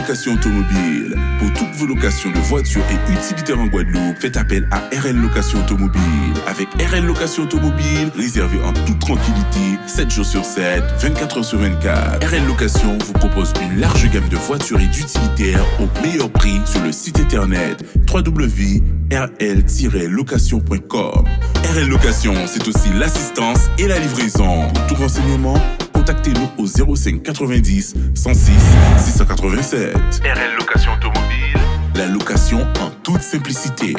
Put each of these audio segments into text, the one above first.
Location Automobile. Pour toutes vos locations de voitures et utilitaires en Guadeloupe, faites appel à RL Location Automobile. Avec RL Location Automobile, réservez en toute tranquillité, 7 jours sur 7, 24 heures sur 24. RL Location vous propose une large gamme de voitures et d'utilitaires au meilleur prix sur le site internet www.rl-location.com. RL Location, c'est aussi l'assistance et la livraison. Pour tout renseignement, contactez-nous au 05 90 106 687. RL Location Automobile, la location en toute simplicité.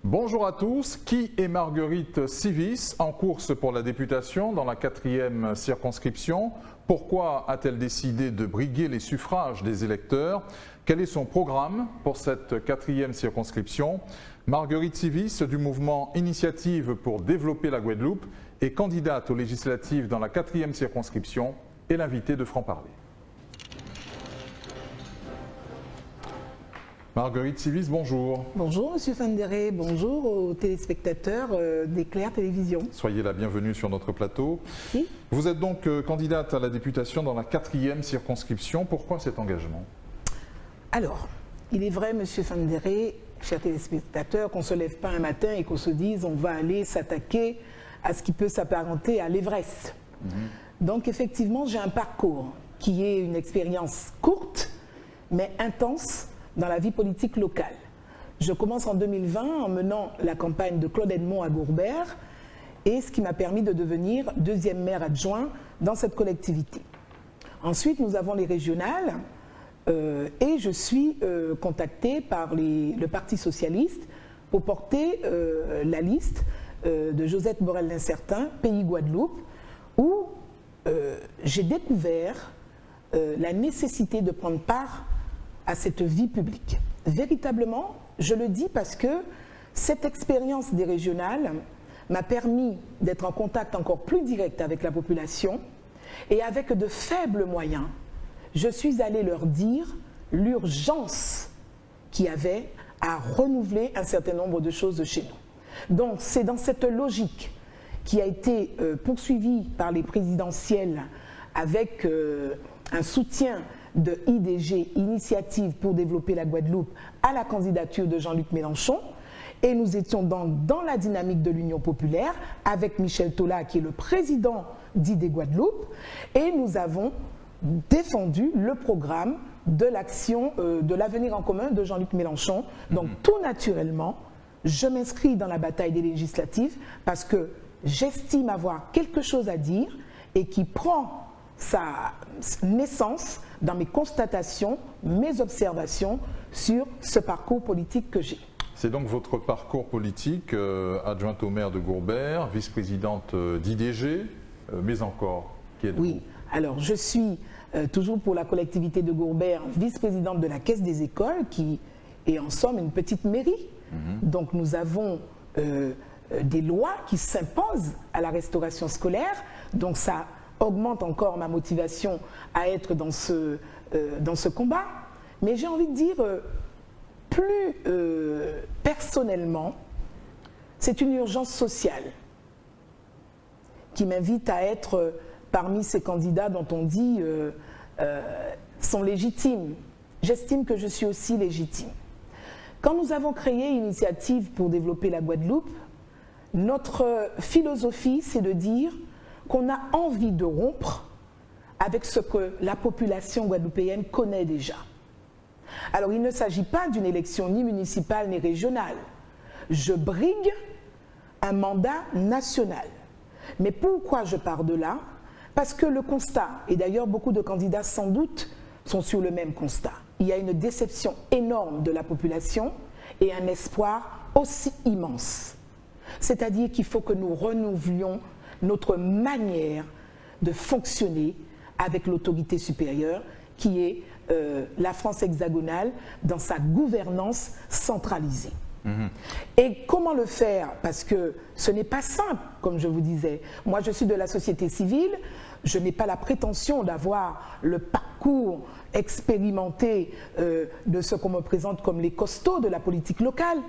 Bonjour à tous. Qui est Marguerite Sivis, en course pour la députation dans la 4e circonscription? Pourquoi a-t-elle décidé de briguer les suffrages des électeurs? Quel est son programme pour cette 4e circonscription? Marguerite Sivis du mouvement Initiative pour développer la Guadeloupe est candidate aux législatives dans la 4e circonscription et l'invitée de franc-parler. Marguerite Sivis, bonjour. Bonjour Monsieur Fandéré, bonjour aux téléspectateurs d'Éclair Télévision. Soyez la bienvenue sur notre plateau. Oui. Vous êtes donc candidate à la députation dans la 4e circonscription. Pourquoi cet engagement? Alors, il est vrai Monsieur Fandéré, chers téléspectateurs, qu'on ne se lève pas un matin et qu'on se dise on va aller s'attaquer à ce qui peut s'apparenter à l'Everest. Donc effectivement, j'ai un parcours qui est une expérience courte mais intense dans la vie politique locale. Je commence en 2020 en menant la campagne de Claude Edmond à Gourbert, et ce qui m'a permis de devenir 2e maire adjoint dans cette collectivité. Ensuite, nous avons les régionales, et je suis contactée par le Parti socialiste pour porter la liste de Josette Borel-Lincertin, Pays Guadeloupe, où j'ai découvert la nécessité de prendre part à cette vie publique. Véritablement, je le dis parce que cette expérience des régionales m'a permis d'être en contact encore plus direct avec la population, et avec de faibles moyens, je suis allée leur dire l'urgence qu'il y avait à renouveler un certain nombre de choses chez nous. Donc c'est dans cette logique qui a été poursuivie par les présidentielles avec un soutien de IDG, Initiative pour développer la Guadeloupe, à la candidature de Jean-Luc Mélenchon. Et nous étions dans la dynamique de l'Union populaire avec Michel Tola, qui est le président d'ID Guadeloupe, et nous avons défendu le programme de l'action de l'avenir en commun de Jean-Luc Mélenchon. Donc tout naturellement, je m'inscris dans la bataille des législatives parce que j'estime avoir quelque chose à dire et qui prend sa naissance dans mes constatations, mes observations sur ce parcours politique que j'ai. C'est donc votre parcours politique, adjointe au maire de Gourbert, vice-présidente d'IDG, mais encore, qui êtes-vous? Oui, alors je suis toujours pour la collectivité de Gourbert, vice-présidente de la Caisse des écoles, qui est en somme une petite mairie. Donc nous avons des lois qui s'imposent à la restauration scolaire, donc ça augmente encore ma motivation à être dans ce combat. Mais j'ai envie de dire, plus personnellement, c'est une urgence sociale qui m'invite à être parmi ces candidats dont on dit sont légitimes. J'estime que je suis aussi légitime. Quand nous avons créé Initiative pour développer la Guadeloupe, notre philosophie, c'est de dire qu'on a envie de rompre avec ce que la population guadeloupéenne connaît déjà. Alors il ne s'agit pas d'une élection ni municipale ni régionale. Je brigue un mandat national. Mais pourquoi je pars de là? Parce que le constat, et d'ailleurs beaucoup de candidats sans doute sont sur le même constat, il y a une déception énorme de la population et un espoir aussi immense. C'est-à-dire qu'il faut que nous renouvelions notre manière de fonctionner avec l'autorité supérieure qui est la France hexagonale dans sa gouvernance centralisée. Et comment le faire? Parce que ce n'est pas simple, comme je vous disais. Moi, je suis de la société civile, je n'ai pas la prétention d'avoir le parcours expérimenté de ce qu'on me présente comme les costauds de la politique locale,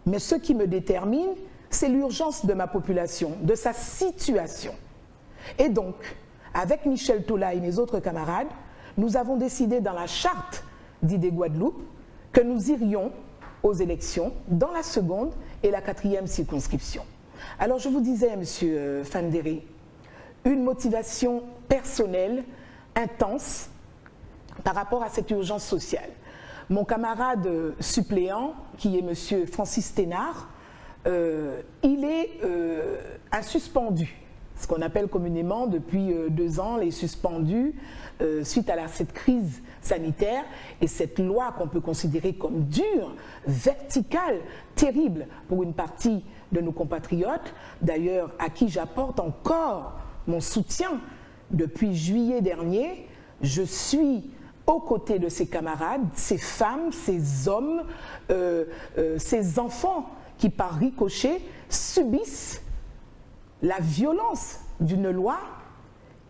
mais ce qui me détermine, c'est l'urgence de ma population, de sa situation. Et donc, avec Michel Tola et mes autres camarades, nous avons décidé dans la charte d'Idée Guadeloupe que nous irions aux élections dans la 2e et la 4e circonscription. Alors je vous disais, Monsieur Fandéré, une motivation personnelle intense par rapport à cette urgence sociale. Mon camarade suppléant, qui est Monsieur Francis Thénard, il est un suspendu, ce qu'on appelle communément depuis 2 ans les suspendus suite à cette crise sanitaire et cette loi qu'on peut considérer comme dure, verticale, terrible pour une partie de nos compatriotes, d'ailleurs à qui j'apporte encore mon soutien. Depuis juillet dernier, je suis aux côtés de ces camarades, ces femmes, ces hommes, ces enfants qui par ricochet subissent la violence d'une loi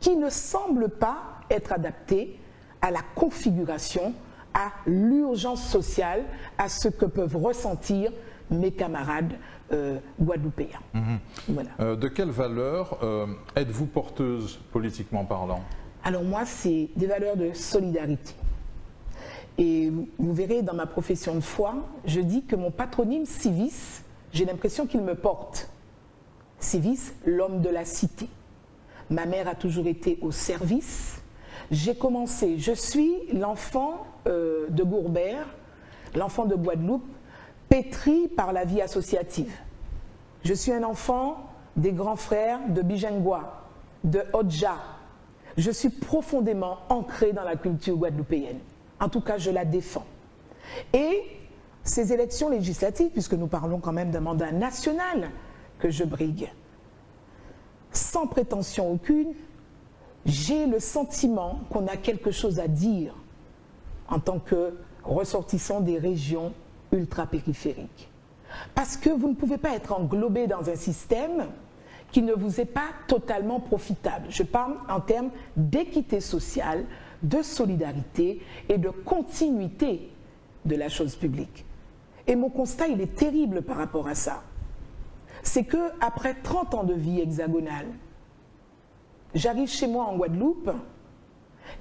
qui ne semble pas être adaptée à la configuration, à l'urgence sociale, à ce que peuvent ressentir mes camarades guadeloupéens. Voilà. De quelles valeurs êtes-vous porteuse politiquement parlant? Alors moi, c'est des valeurs de solidarité. Et vous verrez dans ma profession de foi, je dis que mon patronyme Civis, j'ai l'impression qu'il me porte. Civis, l'homme de la cité. Ma mère a toujours été au service. J'ai commencé, je suis l'enfant de Gourbert, l'enfant de Guadeloupe, pétri par la vie associative. Je suis un enfant des grands frères de Bijengwa, de Hodja. Je suis profondément ancré dans la culture guadeloupéenne. En tout cas, je la défends. Et ces élections législatives, puisque nous parlons quand même d'un mandat national que je brigue, sans prétention aucune, j'ai le sentiment qu'on a quelque chose à dire en tant que ressortissant des régions ultra-périphériques. Parce que vous ne pouvez pas être englobé dans un système qui ne vous est pas totalement profitable. Je parle en termes d'équité sociale, de solidarité et de continuité de la chose publique. Et mon constat, il est terrible par rapport à ça. C'est qu'après 30 ans de vie hexagonale, j'arrive chez moi en Guadeloupe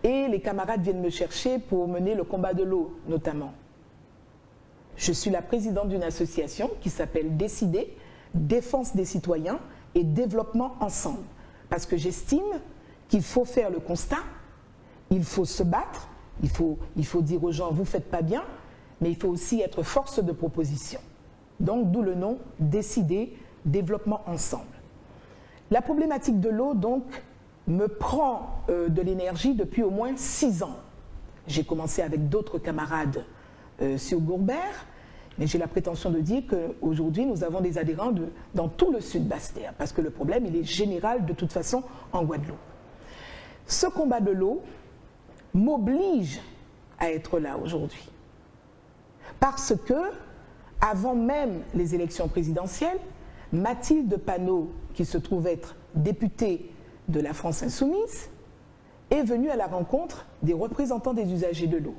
et les camarades viennent me chercher pour mener le combat de l'eau, notamment. Je suis la présidente d'une association qui s'appelle Décider, Défense des citoyens et Développement ensemble. Parce que j'estime qu'il faut faire le constat, il faut se battre, il faut dire aux gens, vous ne faites pas bien, mais il faut aussi être force de proposition. Donc, d'où le nom Décider, Développement ensemble. La problématique de l'eau, donc, me prend de l'énergie depuis au moins 6 ans. J'ai commencé avec d'autres camarades sur Gourbert, mais j'ai la prétention de dire qu'aujourd'hui, nous avons des adhérents dans tout le sud Basse-Terre, parce que le problème, il est général de toute façon en Guadeloupe. Ce combat de l'eau m'oblige à être là aujourd'hui. Parce que, avant même les élections présidentielles, Mathilde Panot, qui se trouve être députée de la France Insoumise, est venue à la rencontre des représentants des usagers de l'eau,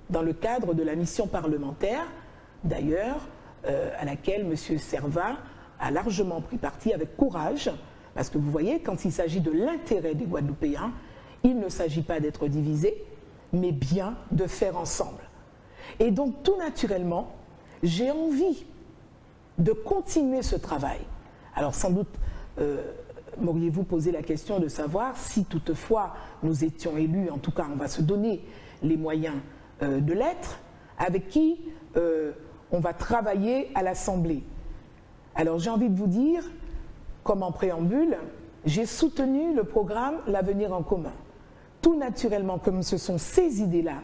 dans le cadre de la mission parlementaire, d'ailleurs, à laquelle M. Servat a largement pris parti avec courage, parce que vous voyez, quand il s'agit de l'intérêt des Guadeloupéens, il ne s'agit pas d'être divisé, mais bien de faire ensemble. Et donc, tout naturellement, j'ai envie de continuer ce travail. Alors, sans doute, m'auriez-vous posé la question de savoir si toutefois nous étions élus, en tout cas, on va se donner les moyens de l'être, avec qui on va travailler à l'Assemblée. Alors, j'ai envie de vous dire, comme en préambule, j'ai soutenu le programme L'Avenir en commun. Tout naturellement, comme ce sont ces idées-là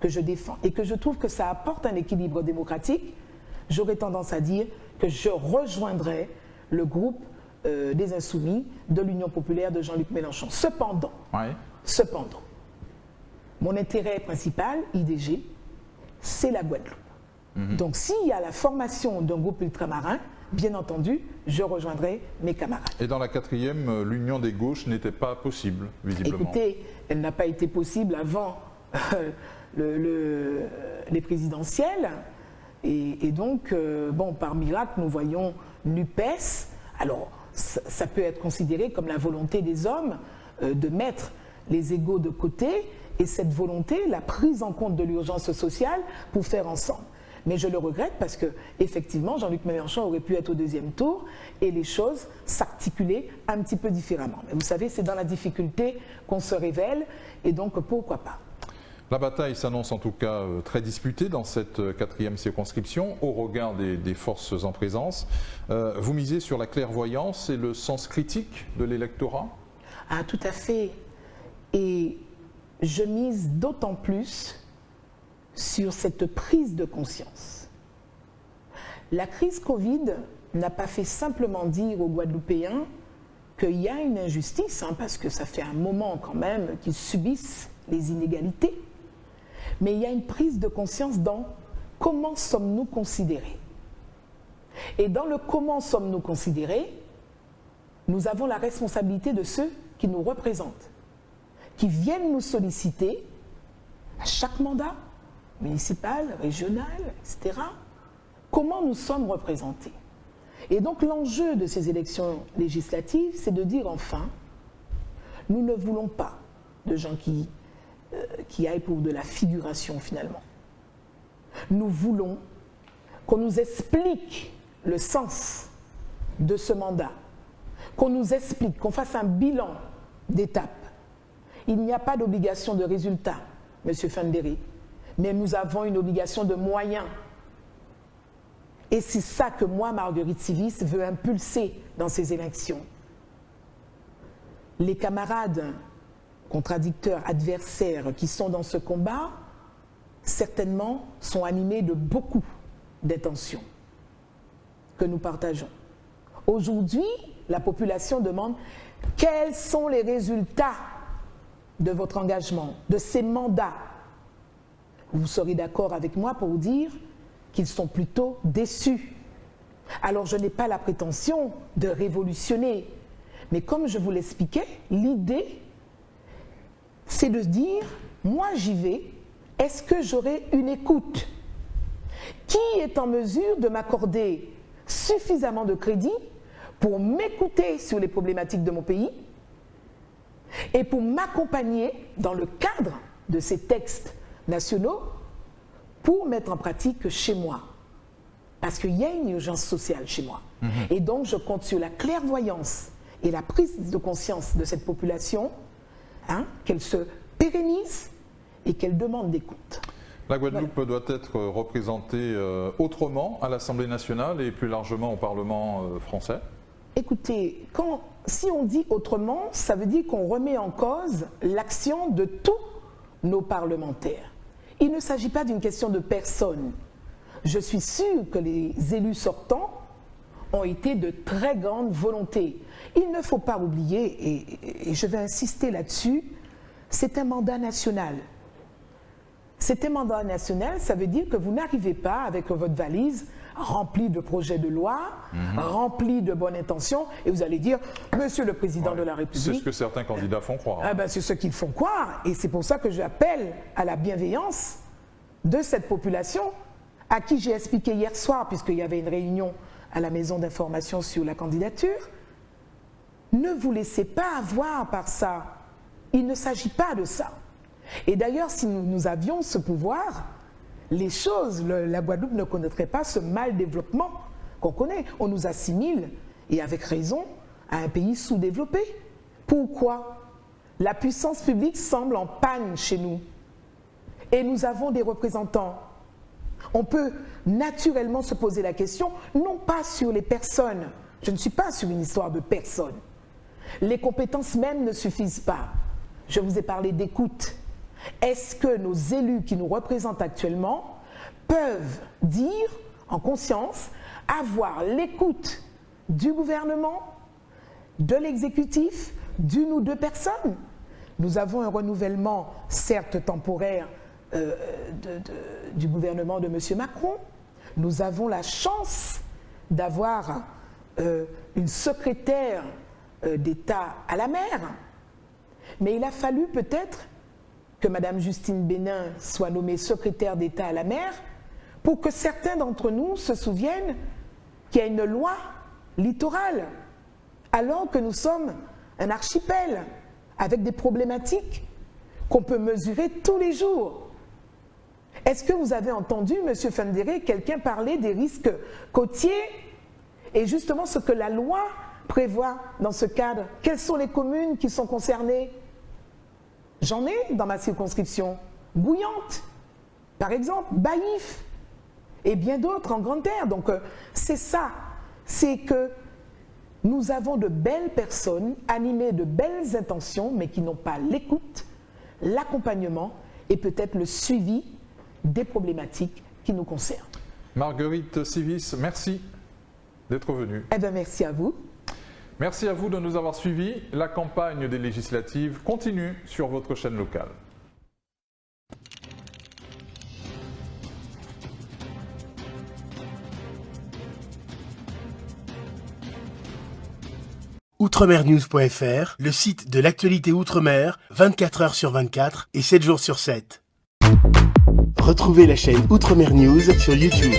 que je défends et que je trouve que ça apporte un équilibre démocratique, j'aurais tendance à dire que je rejoindrai le groupe des Insoumis de l'Union populaire de Jean-Luc Mélenchon. Cependant, mon intérêt principal, IDG, c'est la Guadeloupe. Donc s'il y a la formation d'un groupe ultramarin, bien entendu, je rejoindrai mes camarades. Et dans la 4e, l'union des gauches n'était pas possible, visiblement. Écoutez, elle n'a pas été possible avant les présidentielles. Et donc, bon, par miracle, nous voyons NUPES. Alors, ça peut être considéré comme la volonté des hommes de mettre les égos de côté, et cette volonté, la prise en compte de l'urgence sociale pour faire ensemble. Mais je le regrette parce que, effectivement, Jean-Luc Mélenchon aurait pu être au 2e tour et les choses s'articulaient un petit peu différemment. Mais vous savez, c'est dans la difficulté qu'on se révèle, et donc pourquoi pas. La bataille s'annonce en tout cas très disputée dans cette 4e circonscription au regard des forces en présence. Vous misez sur la clairvoyance et le sens critique de l'électorat? Ah, tout à fait. Et je mise d'autant plus sur cette prise de conscience. La crise Covid n'a pas fait simplement dire aux Guadeloupéens qu'il y a une injustice, parce que ça fait un moment quand même qu'ils subissent les inégalités, mais il y a une prise de conscience dans comment sommes-nous considérés. Et dans le comment sommes-nous considérés, nous avons la responsabilité de ceux qui nous représentent, qui viennent nous solliciter à chaque mandat, municipal, régional, etc. Comment nous sommes représentés. Et donc l'enjeu de ces élections législatives, c'est de dire enfin, nous ne voulons pas de gens qui aillent pour de la figuration finalement. Nous voulons qu'on nous explique le sens de ce mandat, qu'on nous explique, qu'on fasse un bilan d'étape. Il n'y a pas d'obligation de résultat, M. Fandéré, mais nous avons une obligation de moyens. Et c'est ça que moi, Marguerite Sivis, veux impulser dans ces élections. Les camarades contradicteurs, adversaires qui sont dans ce combat, certainement sont animés de beaucoup d'intentions que nous partageons. Aujourd'hui, la population demande quels sont les résultats de votre engagement, de ces mandats. Vous serez d'accord avec moi pour dire qu'ils sont plutôt déçus. Alors je n'ai pas la prétention de révolutionner, mais comme je vous l'expliquais, l'idée c'est de dire, moi j'y vais, est-ce que j'aurai une écoute? Qui est en mesure de m'accorder suffisamment de crédit pour m'écouter sur les problématiques de mon pays et pour m'accompagner dans le cadre de ces textes nationaux pour mettre en pratique chez moi? Parce qu'il y a une urgence sociale chez moi. Et donc je compte sur la clairvoyance et la prise de conscience de cette population, qu'elle se pérennise et qu'elle demande des comptes. La Guadeloupe doit être représentée autrement à l'Assemblée nationale et plus largement au Parlement français? Écoutez, si on dit autrement, ça veut dire qu'on remet en cause l'action de tous nos parlementaires. Il ne s'agit pas d'une question de personne. Je suis sûre que les élus sortants ont été de très grande volonté. Il ne faut pas oublier, et je vais insister là-dessus, c'est un mandat national. C'est un mandat national, ça veut dire que vous n'arrivez pas avec votre valise remplie de projets de loi, remplie de bonnes intentions, et vous allez dire, Monsieur le Président de la République... C'est ce que certains candidats font croire. C'est ce qu'ils font croire, et c'est pour ça que j'appelle à la bienveillance de cette population, à qui j'ai expliqué hier soir, puisqu'il y avait une réunion à la maison d'information sur la candidature. Ne vous laissez pas avoir par ça. Il ne s'agit pas de ça. Et d'ailleurs, si nous avions ce pouvoir, les choses, la Guadeloupe ne connaîtrait pas ce mal développement qu'on connaît. On nous assimile, et avec raison, à un pays sous-développé. Pourquoi? La puissance publique semble en panne chez nous. Et nous avons des représentants. On peut naturellement se poser la question, non pas sur les personnes. Je ne suis pas sur une histoire de personnes. Les compétences même ne suffisent pas. Je vous ai parlé d'écoute. Est-ce que nos élus qui nous représentent actuellement peuvent dire, en conscience, avoir l'écoute du gouvernement, de l'exécutif, d'une ou deux personnes? Nous avons un renouvellement, certes temporaire, du gouvernement de M. Macron. Nous avons la chance d'avoir une secrétaire d'État à la mer, mais il a fallu peut-être que Mme Justine Bénin soit nommée secrétaire d'État à la mer pour que certains d'entre nous se souviennent qu'il y a une loi littorale, alors que nous sommes un archipel avec des problématiques qu'on peut mesurer tous les jours. Est-ce que vous avez entendu, M. Fendere, quelqu'un parler des risques côtiers et justement ce que la loi prévoit dans ce cadre? Quelles sont les communes qui sont concernées? J'en ai dans ma circonscription. Bouillante, par exemple, Baïf, et bien d'autres en Grande Terre. Donc c'est ça, c'est que nous avons de belles personnes animées de belles intentions, mais qui n'ont pas l'écoute, l'accompagnement et peut-être le suivi des problématiques qui nous concernent. Marguerite Civis, merci d'être venue. Eh bien, merci à vous. Merci à vous de nous avoir suivis. La campagne des législatives continue sur votre chaîne locale. Outremernews.fr, le site de l'actualité Outre-mer, 24 heures sur 24 et 7 jours sur 7. Retrouvez la chaîne Outremer News sur YouTube.